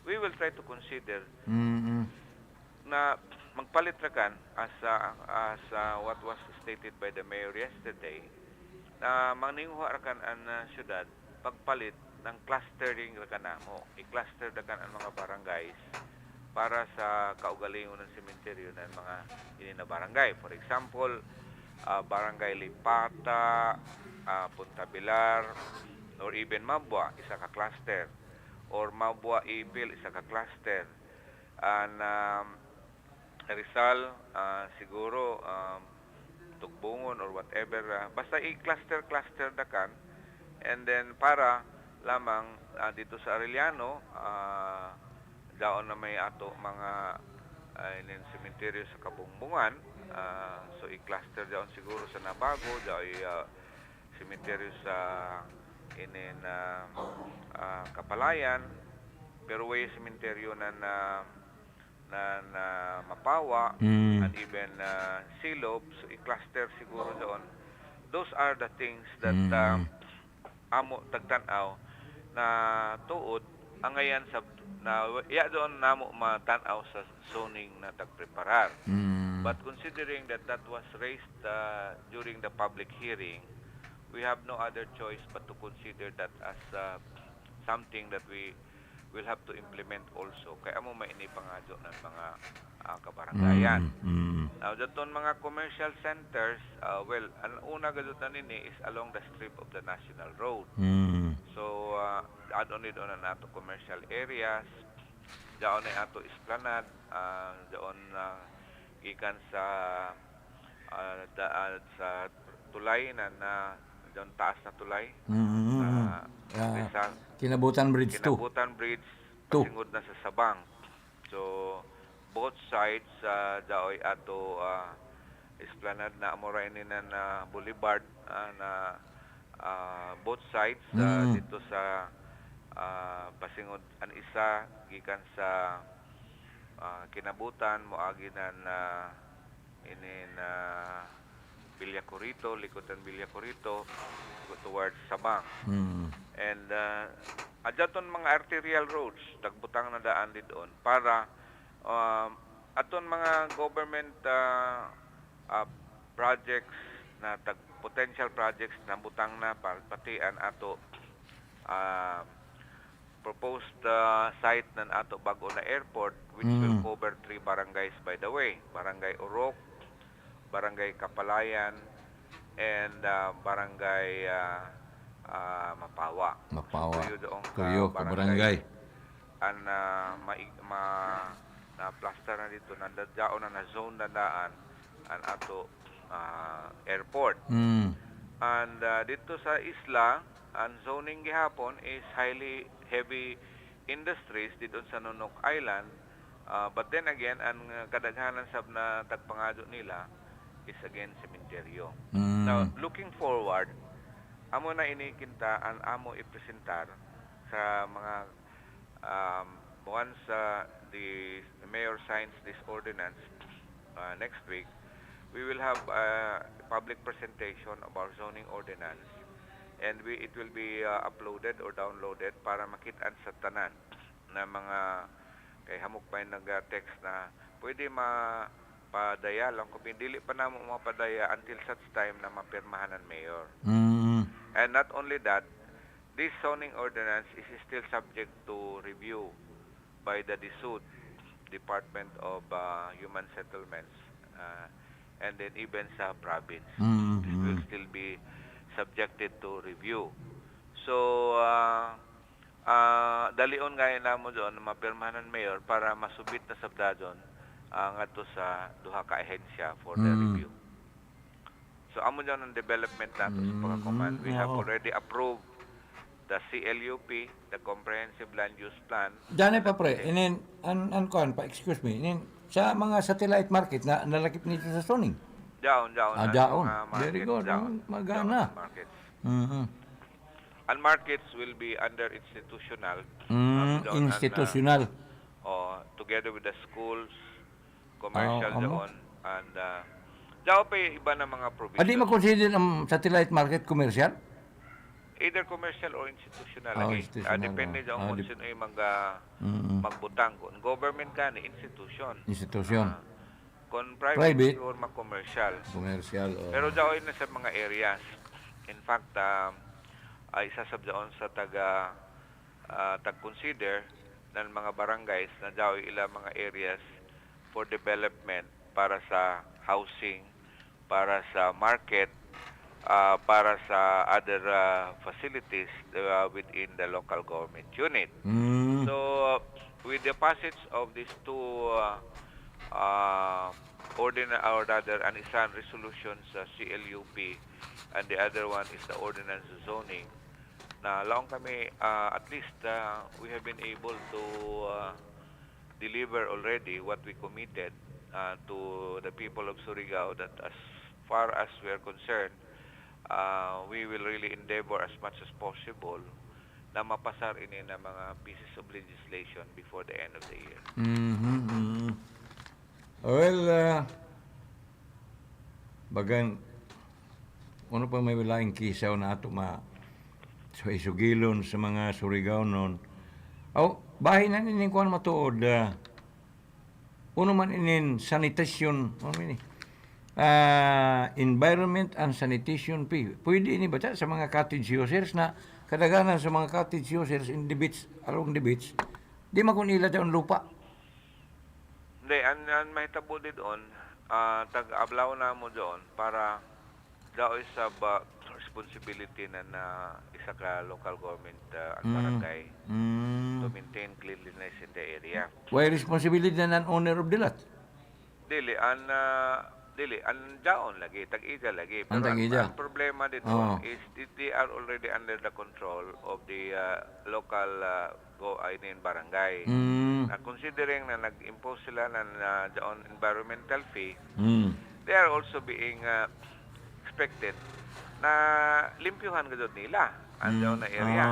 we will try to consider Mm. na magpalit ra kan as what was stated by the mayor yesterday, na maninghuha ra kan ang syudad pagpalit ng clustering ra kanamo. I-cluster ra kan ang mga barangays para sa kaugalingon ng sementeryo ng mga ini na barangay. For example, Barangay Lipata, Punta Bilar, or even Mabwa, isa ka cluster. Or Mabwa Ipil, isa ka cluster. And Rizal, siguro Tugbungon or whatever. Basta i-cluster da kan. And then para lamang dito sa Arellano, daon na may ato mga sementeryo sa Kabungbungan. So i-cluster daon siguro sa Nabago, daon sementeryo sa Kapalayan, pero way sementeryo na Mapawa, and even Silob, so i-cluster siguro doon. Those are the things that amo tagtanaw na tuod ang ngayon sa doon namo matanaw sa zoning na tagpreparar. But considering that was raised during the public hearing, we have no other choice but to consider that as something that we will have to implement also. Kaya amo mainip nga doon ng mga kabaranggayan. Now, daton mga commercial centers, well, ang una gadutan nini is along the strip of the National Road. So, add-on it on ato commercial areas, daon na ato esplanade, doon gikan sa tulay na doon taas na tulay. Kinabutan Bridge 2. Kinabutan Bridge, pasingod na sa Sabang. So, both sides, daoy ato esplanade na amoray na boulevard na both sides dito sa pasingod an isa gikan sa Kinabutan moagi na Villa Corito, likotan Villa Corito towards Sabang. And adyaton mga arterial roads tagbutang na daan di doon para aton mga government projects na potential projects na butang na pati an ato proposed site ng ato bago na airport, which will cover 3 barangays by the way. Barangay Orok, Barangay Kapalayan, and Barangay Mapawa. Tuyo ka barangay. Ang na-plaster na dito, nadadyaon na zone na daan ang ato airport. And dito sa isla, ang zoning gihapon is highly heavy industries dito sa Nonok Island. But then again, ang kadaghanan sab na tagpangado nila is again cementerio. Now, looking forward, amo na inikinta ang amo ipresentar sa mga once the mayor signs this ordinance next week, we will have a public presentation of our zoning ordinance, and it will be uploaded or downloaded para makitaan sa tanan na mga kay hamok pa yung nag-text na pwede mapadaya lang kung dili pa na mapadaya until such time na mapirmahan ng mayor. And not only that, this zoning ordinance is still subject to review by the DSUD, Department of Human Settlements, and then even sa province. This will still be subjected to review. So, dalion ngayon namo doon na mapirmahan ng mayor para masubit na sabdadon ngadto sa duha ka ahensya for the review. So, amo dyan ang development nato sa pagkakuman. We have already approved the CLUP, the Comprehensive Land Use Plan. Diyan pa pre, excuse me, sa mga satellite market na nalakip nito sa zoning. Daon. Very good. Magana. Markets. And markets will be under institutional. Institutional. Together with the schools, commercial doon. And daw pa iba na mga provisions. Adi ma-consider ang satellite market commercial? either commercial or institutional Oh, lagi. institutional, Depende oh. kung Ah, sino ay magbutang. Kung government ka ni Institusyon. Kung private, Private. siguro mag-commercial. Komersyal. Pero daw na sa mga areas. In fact, ay isasabdaon sa tag-consider ng mga barangays na daw ilang mga areas for development para sa housing, para sa market, para sa other facilities within the local government unit. So, with the passage of these two an isang resolution sa CLUP and the other one is the ordinance zoning, na laong kami, at least we have been able to deliver already what we committed to the people of Surigao, that as far as we are concerned, we will really endeavor as much as possible na mapasar ini na mga pieces of legislation before the end of the year. Well, bagan, ano pa may laing kisaw na ato so isugilon sa mga Surigao noon. Bahay na ninin kuhan matuod. Uno man inin sanitation, environment and sanitation fee. Pwede ini ba sa mga cottage users na kadaganan sa mga cottage users in the beach, along the beach, di makunila dyan lupa. Hindi, ang mahitabo din doon, tag-ablaw na mo doon para daw isa ba responsibility na isa ka local government ang barangay to maintain cleanliness in the area. Why responsibility na owner of the lot? Dili, ang daon lagi, tag-ija lagi. Pero Tag-ija. ang problema dito is they are already under the control of the local barangay. Considering na nag-impose sila ng daon environmental fee, they are also being expected na limpyuhan gadod nila ang daon na area.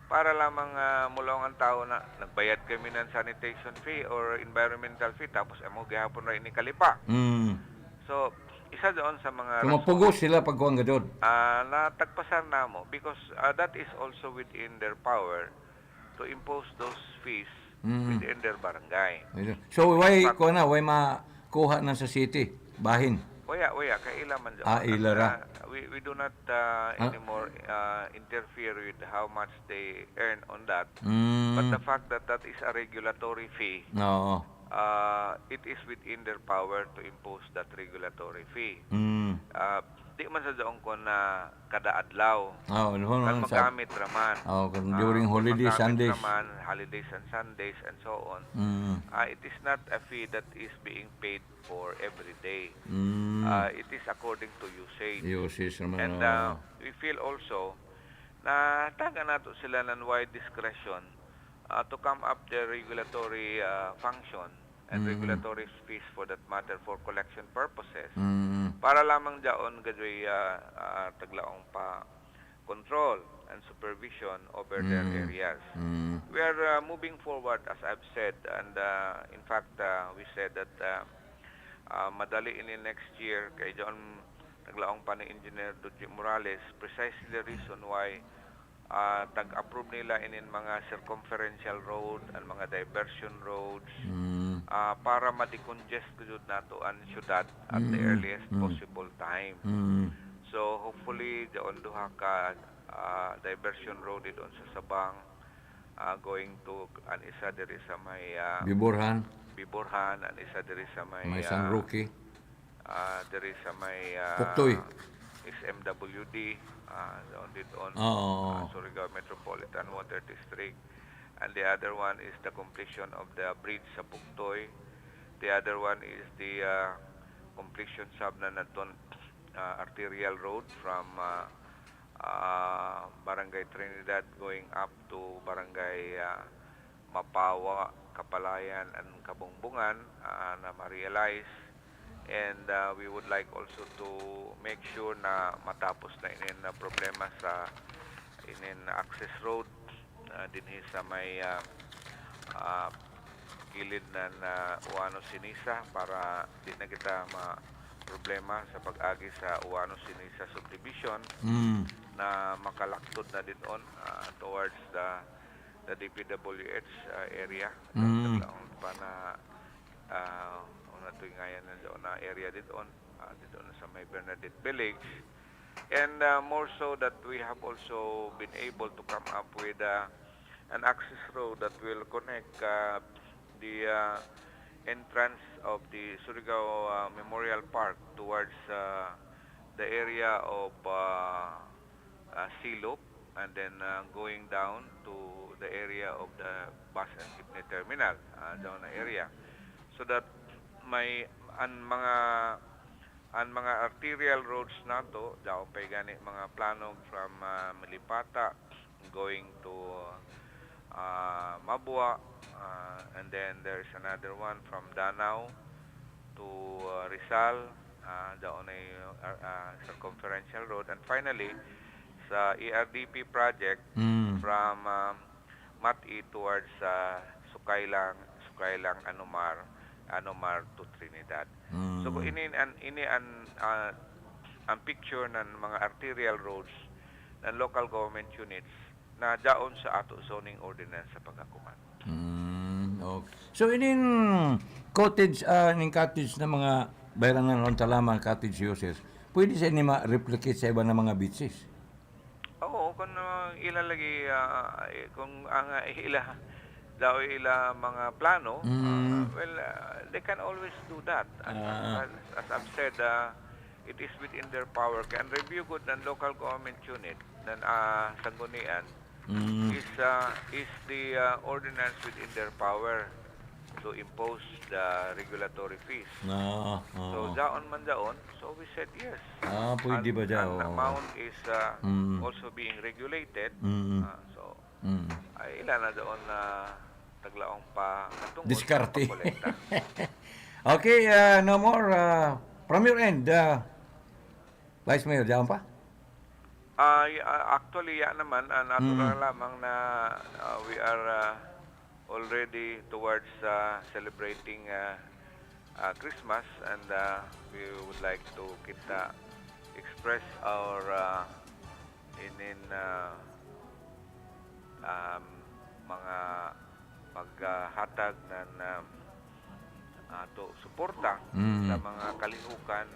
Para lamang mulong ang tao na nagbayad kami ng sanitation fee or environmental fee tapos amo gihapon ra ini kalipa. So, isa doon sa mga Kumapugos sila pagkuhan gadod. natagpasan na mo because that is also within their power to impose those fees within their barangay. So, why makuha na sa city? Bahin? Waya, kaila man dyan. Ila ra. We do not anymore interfere with how much they earn on that. But the fact that that is a regulatory fee, Oo. it is within their power to impose that regulatory fee. Di man sa doon ko na kada adlaw. Kan magamit raman. During holidays, Sundays. Raman, holidays and Sundays and so on. It is not a fee that is being paid for every day. It is according to usage. And we feel also na taga nato sila ng wide discretion to come up the regulatory function and regulatory fees for that matter for collection purposes. Para lamang daon gadoy taglaong pa control and supervision over their areas. We are moving forward as I've said, and in fact we said that madali in next year kay John naglaong pa ni Engineer Dudji Morales, precisely the reason why tag-approve nila in mga circumferential road and mga diversion roads para ma-decongest gud nato ang syudad at the earliest possible time. So hopefully doon duha ka diversion road doon sa Sabang going to an isa diri sa may Biborhan an isa diri sa may San Roque, diri sa may Puktoy, SMWD doon Surigao Metropolitan Water District, and the other one is the completion of the bridge sa Puktoy. The other one is the completion sab na naton arterial road from Barangay Trinidad going up to Barangay Mapawa, Kapalayan and Kabungbungan na ma-realize. And we would like also to make sure na matapos na inin na problema sa inin access road dinhi sa may gilid na Uano Sinisa para di na kita problema sa pag-agi sa Uano Sinisa subdivision na makalaktod na ditoon towards the DPWH area. Naglaon pa na una tuwingayan na doon na area ditoon sa may Bernadette Village. And more so that we have also been able to come up with an access road that will connect the entrance of the Surigao Memorial Park towards the area of Silop, and then going down to the area of the bus and jeepney terminal down na area, so that may ang mga arterial roads nato daw pay gani mga plano from Malipata going to Mabua, and then there's another one from Danau to Rizal, doon ay circumferential road, and finally sa ERDP project from Mati towards Sukailang Anumar to Trinidad. So kung ini ang picture ng mga arterial roads ng local government units na daon sa ato zoning ordinance sa pagkakuman. Okay. So inin cottage na mga bayaran ng Talaman cottage uses, pwede sa ini ma-replicate sa iba ng mga beaches? Oo, kung ilalagi kung ang ila mga plano, they can always do that. As I've said, it is within their power. Can review good ng local government unit ng Sangguniang is the ordinance within their power to impose the regulatory fees. So daon man daon, so we said yes. Pwede ba daw? An amount is also being regulated. So ay ilan na doon na taglaong pa katungod diskarte. sa pagkolekta. Okay, no more from your end, Vice Mayor, diyan pa? Actually, naman, natural lamang na we are already towards celebrating Christmas, and we would like to express our mga maghatag ng suporta sa mga kalihukan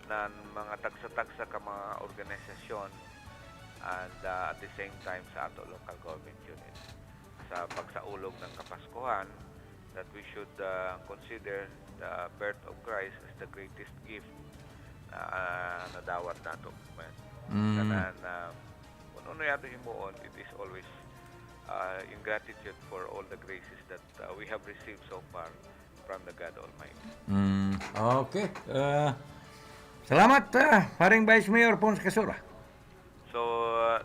ng mga tagsa-tagsa ka mga organisasyon, and at the same time sa ato local government units sa pagsaulog ng Kapaskuhan, that we should consider the birth of Christ as the greatest gift na nadawat nato. Kanan kung ano yato himuon, it is always in gratitude for all the graces that we have received so far from the God Almighty. Okay. Salamat, paring Vice Mayor Pons Kasura. So,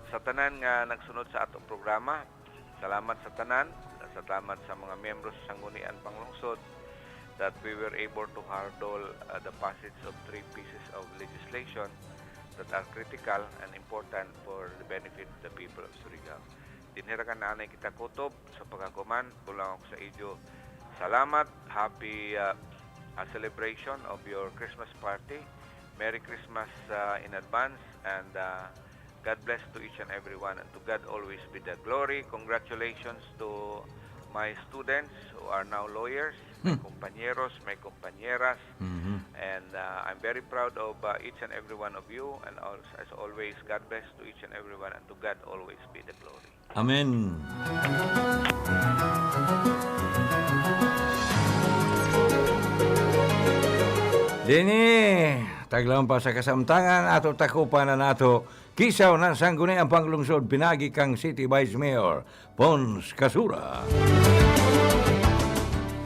sa tanan nga nagsunod sa atong programa, salamat sa tanan, salamat sa mga miyembro sa Sangguniang Panlungsod that we were able to handle the passage of 3 pieces of legislation that are critical and important for the benefit of the people of Surigao. Dinhirakan na anay kita kutob sa pagkakuman. Tulang ako sa iyo. Salamat. Happy celebration of your Christmas party. Merry Christmas in advance, and God bless to each and every one, and to God always be the glory. Congratulations to my students who are now lawyers, my compañeros, my compañeras, and I'm very proud of each and every one of you, and also, as always, God bless to each and every one, and to God always be the glory. Amen. Dini, taglawan pa sa kasamtangan ato takupan na nato Kisaw nan Sangguniang Panlungsod, pinagi kang City Vice Mayor Pons Kasura.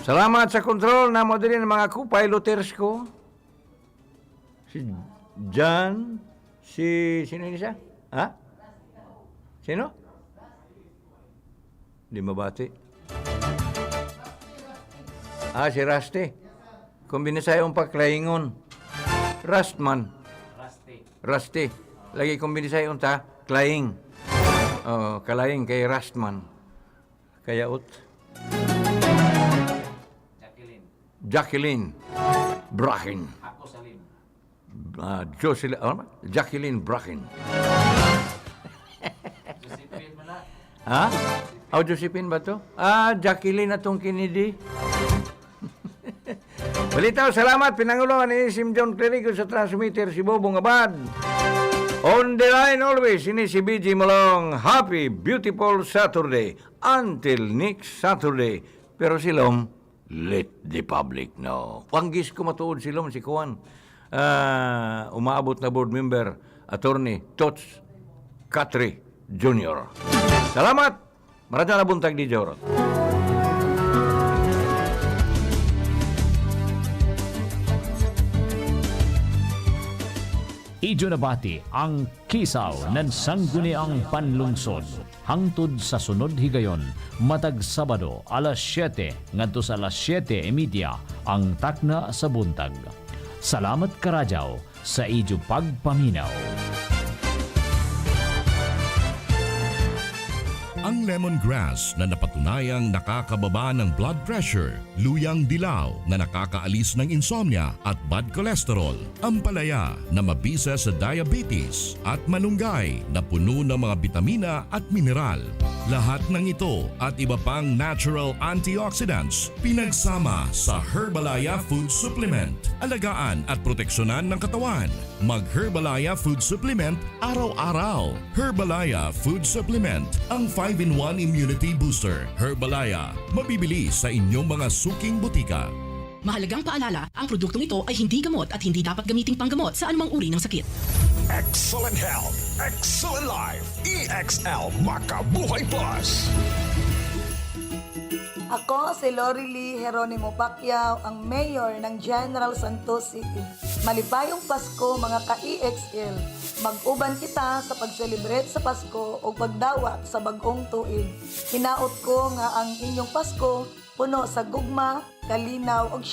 Salamat sa kontrol na mo din mga co-piloters ko. Si John, sino yun siya? Ha? Sino? Di mabati. Si Rusty. Kombinisayong paklaingon. Rustman. Rusty. Lagi kombinisayong ta, klaing. Kalaing kay Rustman. Kaya Jacqueline. Brahin. Jacqueline Bracken. Ha? Josephine ba to? Jacqueline atong Kennedy. Balitaw, salamat. Pinanguluan ni Sim John Clerico sa transmitter si Bobong Abad. On the line always, ini si BG Malong. Happy, beautiful Saturday. Until next Saturday. Pero silom, let the public know. Panggis ko matuod silom si Kuan. Umaabot na board member, attorney Tots Katri Jr. Salamat. Maraming na buntag di Jorot. Ijo nabati ang Kisaw nan Sangguniang Panlungsod. Hangtod sa sunod higayon, matag Sabado, alas 7, ngadto sa alas 7:30 ang takna sa buntag. Salamat karadyaw sa ijo pagpaminaw. Ang lemongrass na napatunayang nakakababa ng blood pressure, luyang dilaw na nakakaalis ng insomnia at bad cholesterol, ampalaya na mabisa sa diabetes at malunggay na puno ng mga bitamina at mineral. Lahat ng ito at iba pang natural antioxidants pinagsama sa Herbalaya Food Supplement. Alagaan at proteksyonan ng katawan. Mag-Herbalaya Food Supplement araw-araw. Herbalaya Food Supplement, ang 5-in-1 immunity booster. Herbalaya, mabibili sa inyong mga suking butika. Mahalagang paalala, ang produktong ito ay hindi gamot at hindi dapat gamiting panggamot sa anumang uri ng sakit. Excellent health, excellent life. EXL Makabuhay Plus. Ako si Lori Lee Jeronimo Pacquiao, ang mayor ng General Santos City. Malipayong Pasko mga ka-EXL. Mag-uban kita sa pag-celebrate sa Pasko o pagdawat sa bagong tuig. Hinaot ko nga ang inyong Pasko puno sa gugma, kalinaw ug